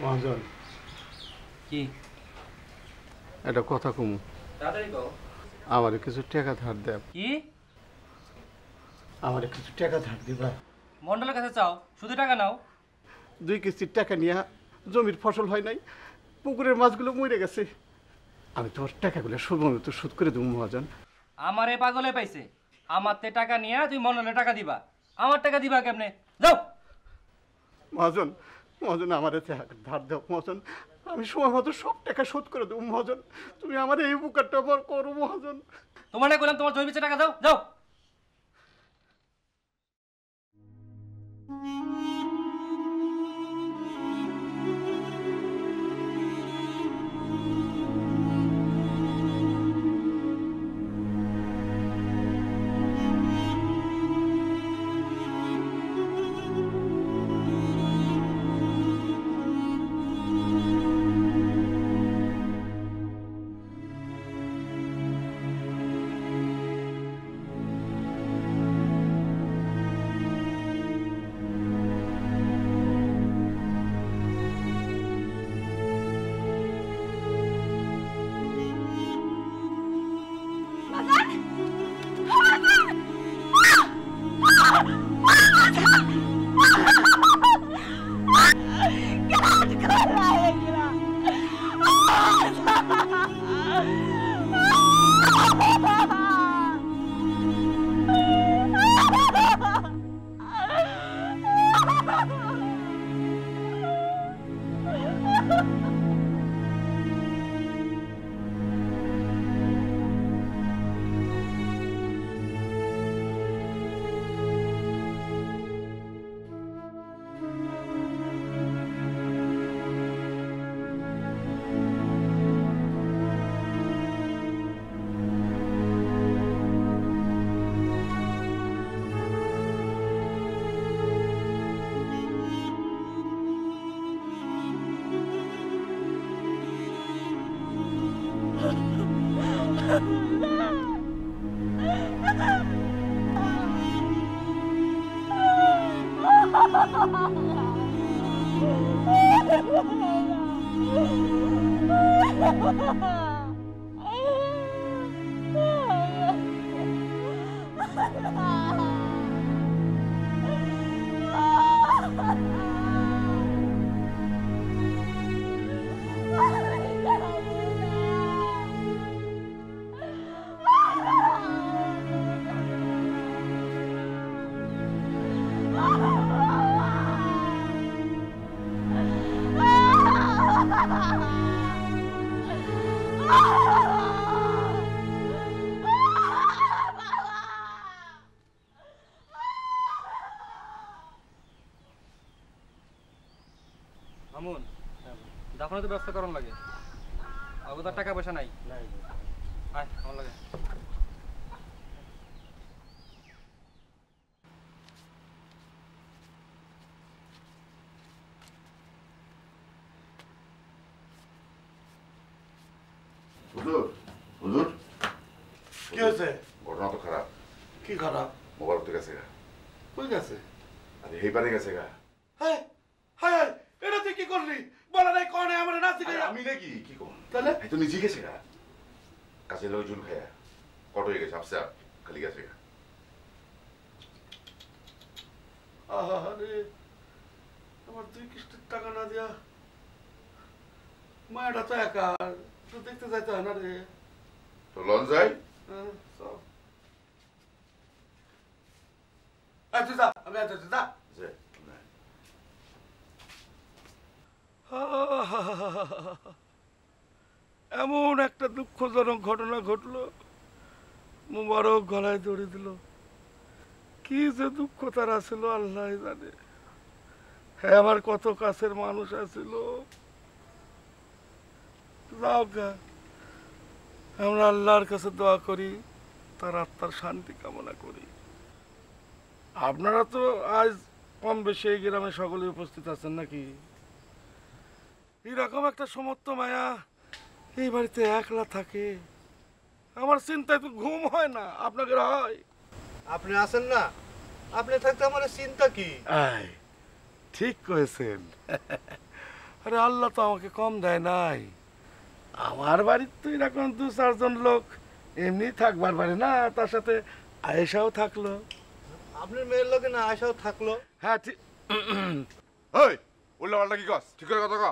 মহাজন কি একটা কথা কমু তাড়াতাড়ি কও। আমার কিছু টাকা ধার দেব কি আমার কিছু টাকা ধার দিবা মন্ডলের কাছে চাও শুধু টাকা নাও? 2 কিস্তির টাকা নিয়ে জমির ফসল হয় নাই, পুকুরের মাছগুলো মরে গেছে। আমি তোমার টাকাগুলো সময় তো শোধ করে দেবো মহাজন। আমারে পাগলে পাইছে। আমার তে টাকা নিয়ে তুই মন্ডলে টাকা দিবা, আমার টাকা দিবা কেমনে? যাও। মহাজন মহাজন আমার ধার দেও মহাজন, আমি সময় মতো সব টাকা শোধ করে দেবো মহাজন। তুমি আমার এই উপকারটা আমার করো মহাজন। তোমার না কইলাম তোমার জমি বেচে টাকা দাও, যাও। মামুন, দাফনের তো ব্যবস্থা করন লাগে। অগদার টাকা পয়সা নাই। আয় আমার লাগে। হুজুর হুজুর কি হয়েছে? ঘটনা তো খারাপ। কি খারাপ? মোবারক তো গেছে গা। কই গেছে? আরে এই পারে গেছে গা। হ্যাঁ হ্যাঁ, এটা তুই কি করলি? বলা নাই কনে আমার নাচ আরে আমি নাকি কি কম তাহলে এই তো নিজে গেছে গা। কাছে লোক জুল খায়া কট হয়ে গেছে আপসে খালি গেছে গা। আরে আমার 2 কিস্তির টাকা না দিয়া মায়েরা তো একা, তো দেখতে যাইতে হয় না রে। তো লন যাই। চল আচ্ছা যা, আমি আচ্ছা যা। যে এমন একটা দুঃখজনক ঘটনা ঘটলো, মুবারক গলায় দড়ি দিল। কি যে দুঃখ তার আছিল আল্লাহ জানে। হ্যাঁ আমার কত কাছের মানুষ আছিল। যাও গা, আমরা আল্লাহর কাছে দোয়া করি, তার আত্মার শান্তি কামনা করি। আপনারা তো আজ কম বেশি এই গ্রামে সকলে উপস্থিত আছেন নাকি? এরকম একটা সমর্থ মায়া এই বাড়িতে একলা থাকে, আমার চিন্তায় তো ঘুম হয় না। আপনাদের হয়? আপনি আছেন না, আপনি থাকতে আমার চিন্তা কি? ঠিক কয়েছেন। আরে আল্লাহ তো আমাকে কম দেয় নাই। আমার বাড়ির তো এরকম 2-4 জন লোক এমনি থাকবার পারে না, তার সাথে আয়েশাও থাকলো। আপনার মেয়ের লোকে না আসাও থাকলো। হ্যাঁ ঠিক। ওই উল্লা পাল্টা কি কস? ঠিক করে কথা ক।